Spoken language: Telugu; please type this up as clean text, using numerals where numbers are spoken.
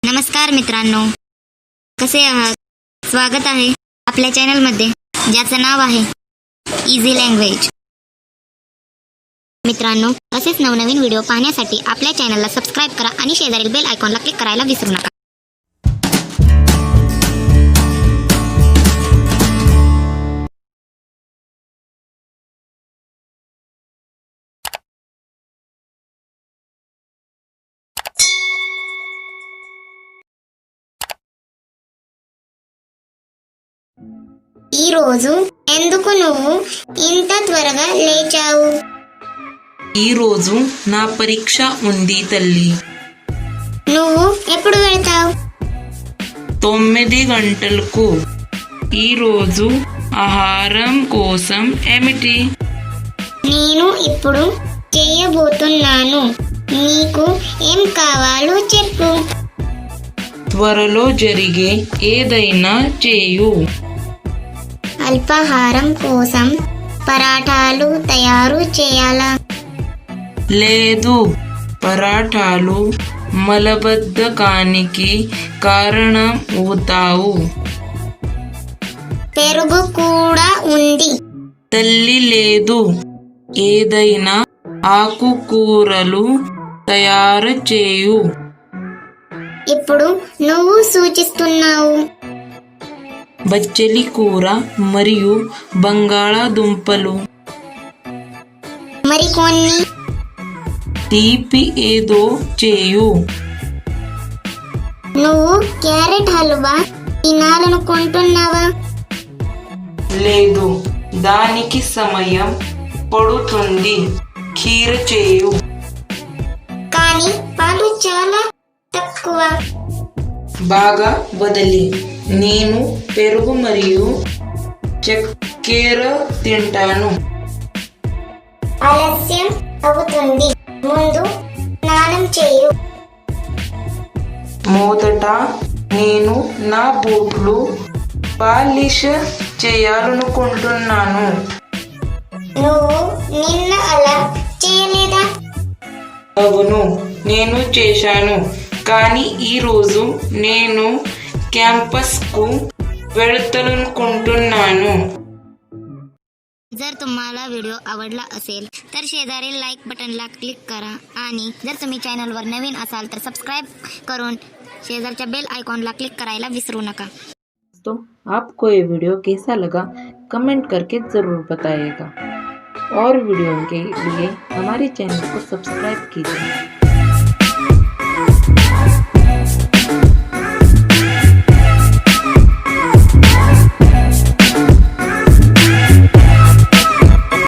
नमस्कार मित्रांनो, कसे आहात? स्वागत आहे आपल्या चॅनलमध्ये, ज्याचं नाव आहे इझी लँग्वेज. मित्रांनो, असेच नवनवीन व्हिडिओ पाहण्यासाठी आपल्या चॅनलला सबस्क्राईब करा आणि शेजारील बेल आयकॉनला क्लिक करायला विसरू नका. ఈ రోజు ఎందుకు నువ్వు ఇంత త్వరగా లేచావు? ఈ రోజు నా పరీక్ష ఉంది తల్లి. నువ్వు ఎప్పుడు వెళ్తావు? 9 గంటలకు. ఈ రోజు ఆహారం కోసం ఏమిటి? నేను ఇప్పుడు చేయబోతున్నాను. నీకు ఏం కావాలో చెప్పు. త్వరలో జరిగే ఏదైనా చేయు. అల్పాహారం కోసం పరాఠాలు తయారు చేయాలా? లేదు, పరాఠాలు మలబద్ధకానికి కారణం అవుతావు. పెరుగు కూడా ఉంది. తల్లి లేదు, ఏదైనా ఆకుకూరలు తయారు చేయు. ఇప్పుడు నువ్వు సూచిస్తున్నావు. బచ్చలి కూర మరియు బంగాళాదుంపలు. మరికొన్ని తీపి ఏదో చేయు. నువ్వు క్యారెట్ హల్వా తినాలనుకుంటున్నావా? లేదు, దానికి సమయం పడుతుంది. ఖీర్ చేయు. కానీ పాలు చాలా తక్కువ. బాగా వదిలి. నేను పెరుగు మరియు చక్కెర తింటాను. ఆలస్యం అవుతుంది. ముందు స్నానం చేయు. మొదట నేను నా బూట్లు పాలిష్ చేయాలనుకుంటున్నాను. నువ్వు నిన్న అలా చేయలేదా? అవును, నేను చేశాను. కానీ ఈరోజు నేను कॅम्पसକୁ वेळानुకుంటున్నాను. जर तुम्हाला व्हिडिओ आवडला असेल तर शेजारील लाईक बटनला क्लिक करा आणि जर तुम्ही चॅनलवर नवीन असाल तर सबस्क्राइब करून शेजारच्या बेल आयकॉनला क्लिक करायला विसरू नका. तो आपको ये वीडियो कैसा लगा कमेंट करके ज़रूर बताइएगा और वीडियो के लिए हमारे चैनल को सब्सक्राइब कीजिए.